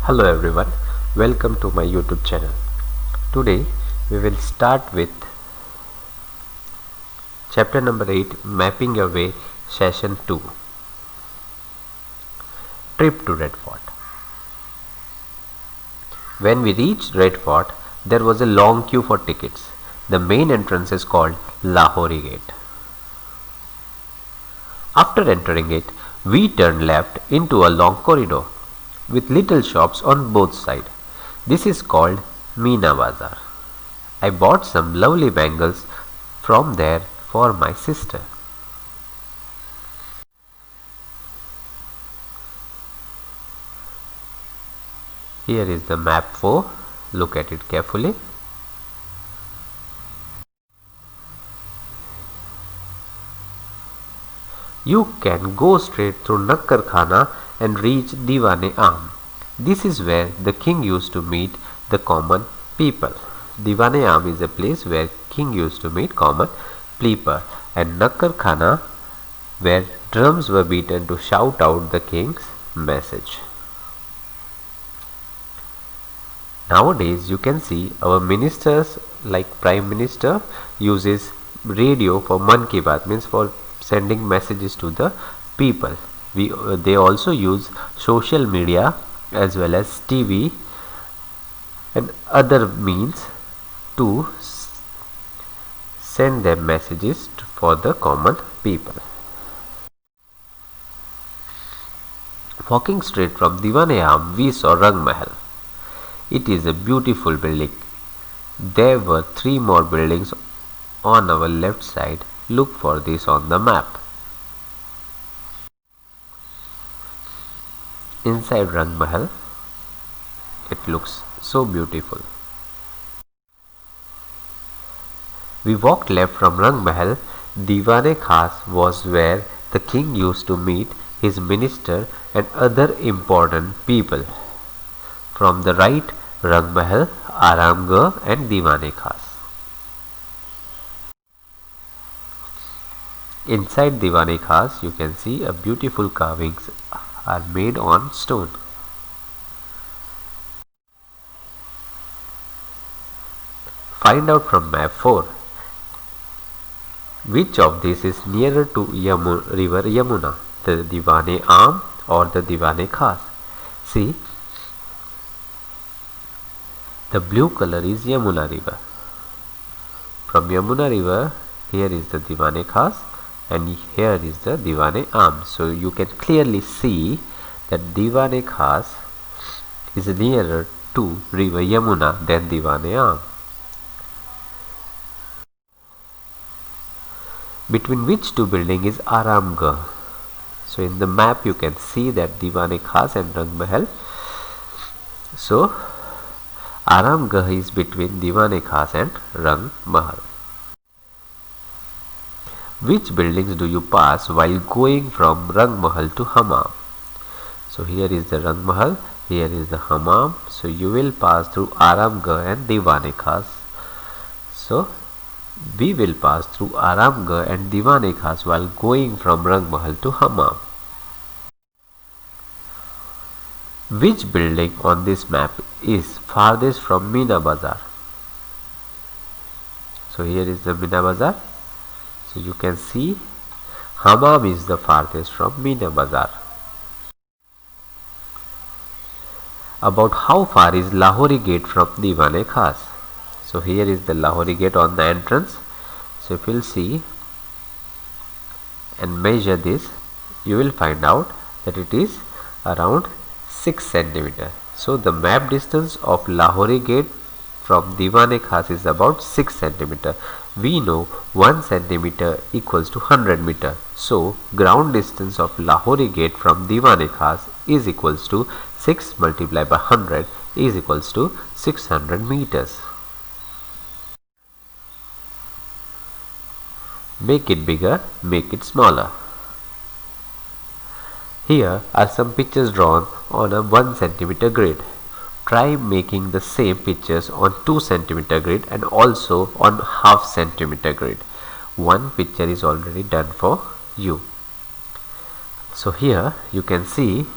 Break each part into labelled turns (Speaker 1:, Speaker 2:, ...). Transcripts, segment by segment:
Speaker 1: Hello everyone, welcome to my YouTube channel. Today we will start with chapter number 8, Mapping Your Way, session 2, Trip to Red Fort. When we reached Red Fort, there was a long queue for tickets. The main entrance is called Lahori Gate. After entering it, we turned left into a long corridor with little shops on both sides. This is called Meena Bazar. I bought some lovely bangles from there for my sister. Here is the map 4. Look at it carefully. You can go straight through Nakkar Khana and reach Diwan-e-Aam. This is where the king used to meet the common people. Diwan-e-Aam is a place where king used to meet common people, and Nakkar Khana where drums were beaten to shout out the king's message. Nowadays you can see our ministers like Prime Minister uses radio for Man Ki Baat, means for sending messages to the people. They also use social media as well as TV and other means to send their messages for the common people. Walking straight from Diwan-e-Aam, we saw Rang Mahal. It is a beautiful building. There were 3 more buildings on our left side. Look for this on the map. Inside Rang Mahal, it looks so beautiful. We walked left from Rang Mahal. Diwan-e-Khas was where the king used to meet his minister and other important people. From the right, Rang Mahal, Aramgarh and Diwan-e-Khas. Inside Diwan-e-Khas, you can see a beautiful carvings are made on stone. Find out from map 4 which of these is nearer to river Yamuna, the Diwan-e-Aam or the Diwan-e-Khas. See, the blue color is Yamuna river. From Yamuna river, here is the Diwan-e-Khas and here is the Diwan-e-Aam. So you can clearly see that Diwan-e-Khas is nearer to river Yamuna than Diwan-e-Aam. Between which 2 buildings is Aramgarh. So in the map you can see that Diwan-e-Khas and Rang Mahal. So Aramgarh is between Diwan-e-Khas and Rang Mahal. Which buildings do you pass while going from Rang Mahal to Hammam? So here is the Rang Mahal, here is the Hammam. So you will pass through Aramgarh and Diwan-e-Khas. So we will pass through Aramgarh and Diwan-e-Khas while going from Rang Mahal to Hammam. Which building on this map is farthest from Meena Bazar? So here is the Meena Bazar. So you can see Hammam is the farthest from Meena Bazar. About how far is Lahori Gate from Diwan-e-Khas? So here is the Lahori Gate on the entrance. So if you will see and measure this, you will find out that it is around 6 cm. So the map distance of Lahori Gate from Diwan-e-Khas is about 6 cm. We know 1 cm equals to 100 meter. So ground distance of Lahori Gate from Diwan-e-Khas is equals to 6 multiplied by 100 is equals to 600 meters. Make it bigger, make it smaller. Here are some pictures drawn on a 1 cm grid. Try making the same pictures on 2 cm grid and also on half centimeter grid. One picture is already done for you. So here you can see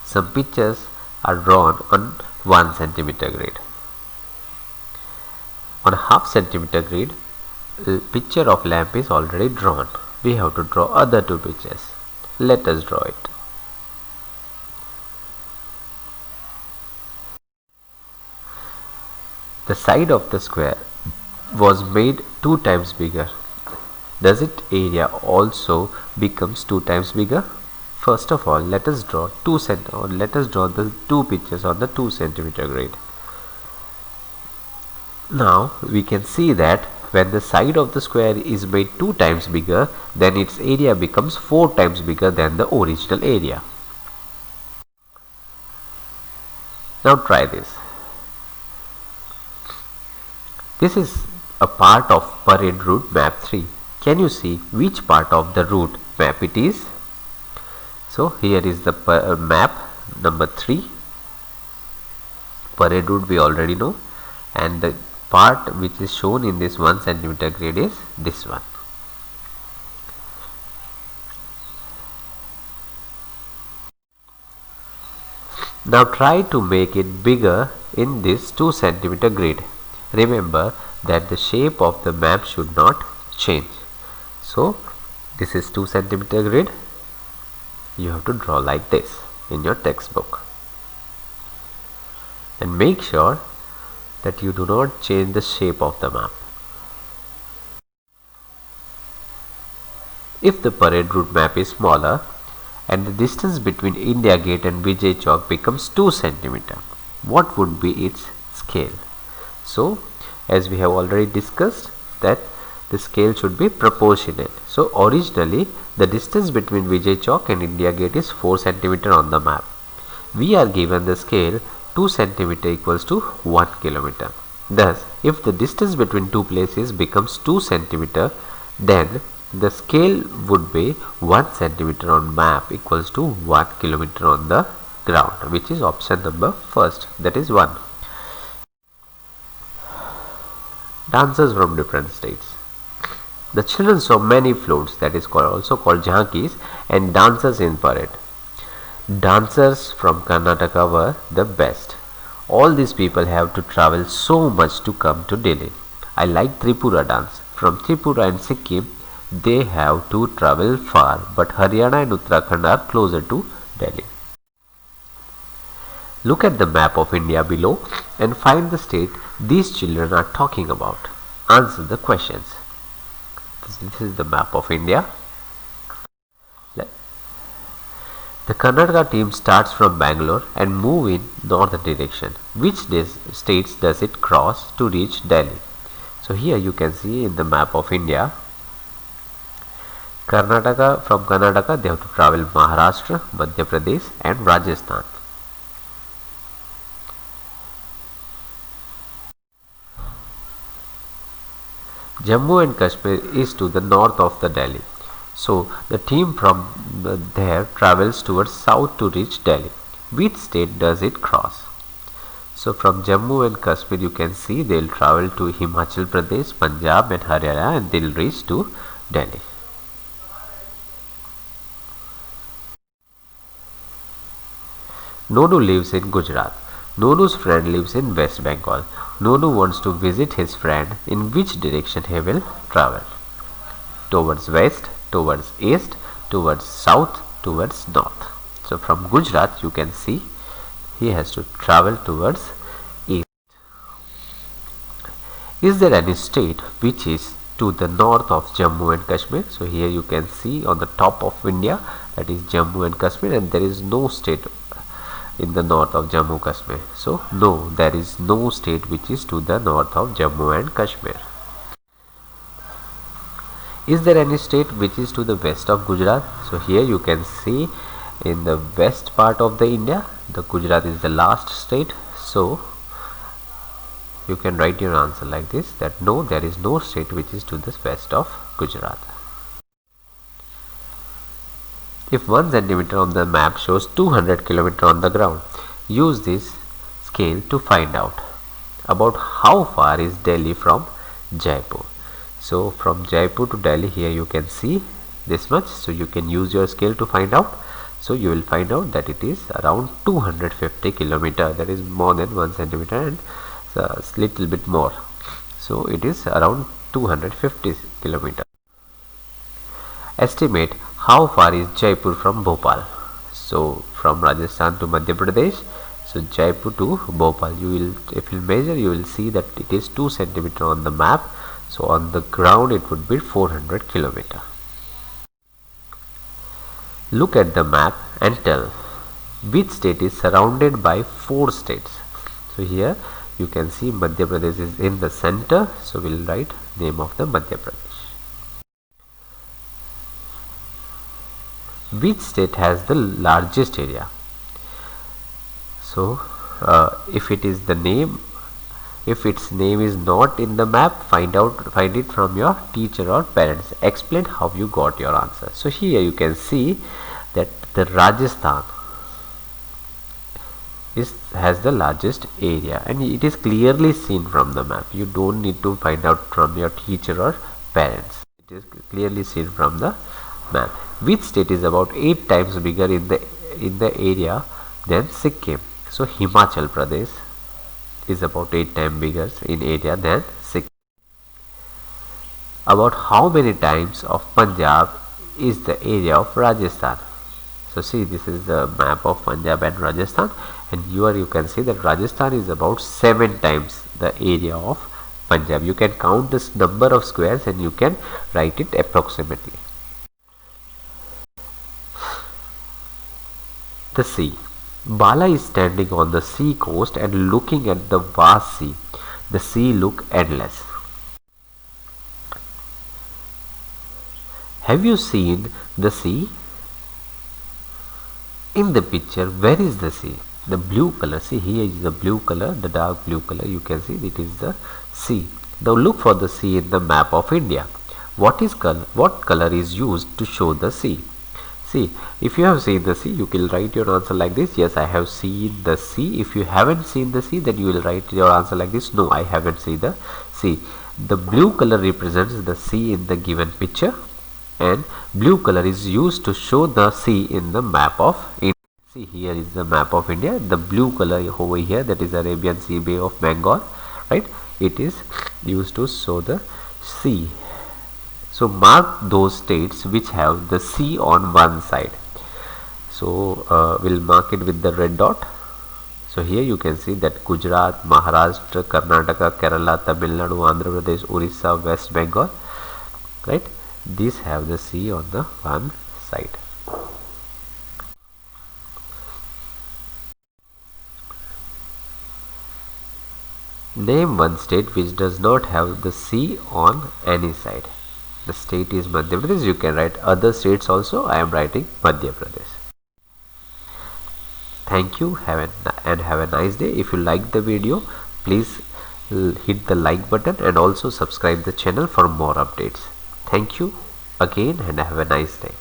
Speaker 1: some pictures are drawn on 1 centimeter grid. On a half centimeter grid, a picture of lamp is already drawn. We have to draw other two pictures. Let us draw it. The side of the square was made 2 times bigger. Does its area also becomes 2 times bigger? First of all, let us draw the two pictures on the 2 centimeter grid. Now we can see that when the side of the square is made 2 times bigger, then its area becomes 4 times bigger than the original area. Now try this. This is a part of parade route map 3. Can you see which part of the route map it is? So here is the map number 3. Parade route we already know, and the part which is shown in this 1 centimeter grid is this one. Now try to make it bigger in this 2 centimeter grid. Remember that the shape of the map should not change. So this is 2 centimeter grid. You have to draw like this in your textbook. And make sure that you do not change the shape of the map. If the parade route map is smaller and the distance between India Gate and Vijay Chowk becomes 2 centimeter, what would be its scale? So as we have already discussed that the scale should be proportionate. So originally the distance between Vijay Chowk and India Gate is 4 centimeter on the map. We are given the scale 2 centimeter equals to 1 kilometer. Thus if the distance between two places becomes 2 centimeter, then the scale would be 1 centimeter on map equals to 1 kilometer on the ground, which is option number first, that is 1. Dancers from different states. The children saw many floats, that is also called jhankis, and dancers in parade. Dancers from Karnataka were the best. All these people have to travel so much to come to Delhi. I like Tripura dance. From Tripura and Sikkim, they have to travel far, but Haryana and Uttarakhand are closer to Delhi. Look at the map of India below and find the state these children are talking about. Answer the questions. This is the map of India. The Karnataka team starts from Bangalore and move in north direction. Which states does it cross to reach Delhi? So here you can see in the map of India, from Karnataka they have to travel Maharashtra, Madhya Pradesh and Rajasthan. Jammu and Kashmir is to the north of the Delhi. So the team from there travels towards south to reach Delhi. Which state does it cross? So from Jammu and Kashmir you can see they will travel to Himachal Pradesh, Punjab and Haryana, and they will reach to Delhi. Nonu lives in Gujarat. Nonu's friend lives in West Bengal. Nonu wants to visit his friend. In which direction he will travel? Towards west, towards east, towards south, towards north. So from Gujarat you can see he has to travel towards east. Is there any state which is to the north of Jammu and Kashmir? So here you can see on the top of India, that is Jammu and Kashmir, and there is no state in the north of Jammu Kashmir. So no, there is no state which is to the north of Jammu and Kashmir. Is there any state which is to the west of Gujarat? So here you can see in the west part of the India, the Gujarat is the last state. So you can write your answer like this, that no, there is no state which is to the west of Gujarat. If 1 centimeter on the map shows 200 km on the ground, use this scale to find out about how far is Delhi from Jaipur. So from Jaipur to Delhi, here you can see this much. So you can use your scale to find out. So you will find out that it is around 250 kilometer, that is more than 1 centimeter and a little bit more. So it is around 250 kilometer. Estimate how far is Jaipur from Bhopal. So from Rajasthan to Madhya Pradesh, so Jaipur to Bhopal, if you measure, you will see that it is 2 centimeter on the map. So on the ground it would be 400 kilometer. Look at the map and tell which state is surrounded by 4 states. So here you can see Madhya Pradesh is in the center, so we will write name of the Madhya Pradesh. Which state has the largest area? So if it is the name, if its name is not in the map, find it from your teacher or parents. Explain how you got your answer. So here you can see that the Rajasthan has the largest area, and it is clearly seen from the map. You don't need to find out from your teacher or parents. It is clearly seen from the map. Which state is about 8 times bigger in the area than Sikkim? So Himachal Pradesh is about 8 times bigger in area than Sikkim. About how many times of Punjab is the area of Rajasthan? So see, this is the map of Punjab and Rajasthan, and here you can see that Rajasthan is about 7 times the area of Punjab. You can count this number of squares and you can write it approximately. The sea. Bala is standing on the sea coast and looking at the vast sea. The sea looks endless. Have you seen the sea? In the picture, where is the sea? The blue color, see here is the blue color, the dark blue color, you can see it is the sea. Now look for the sea in the map of India. What color is used to show the sea? See, if you have seen the sea, you will write your answer like this. Yes, I have seen the sea. If you haven't seen the sea, then you will write your answer like this. No, I haven't seen the sea. The blue color represents the sea in the given picture, and blue color is used to show the sea in the map of India. See, here is the map of India. The blue color over here, that is Arabian Sea, Bay of Bengal, right? It is used to show the sea. So mark those states which have the sea on one side. So we'll mark it with the red dot. So here you can see that Gujarat, Maharashtra, Karnataka, Kerala, Tamil Nadu, Andhra Pradesh, Orissa, West Bengal, right? These have the sea on the one side. Name one state which does not have the sea on any side. The state is Madhya Pradesh. You can write other states also. I am writing Madhya Pradesh. Thank you have a nice day. If you like the video, please hit the like button and also subscribe the channel for more updates. Thank you again and have a nice day.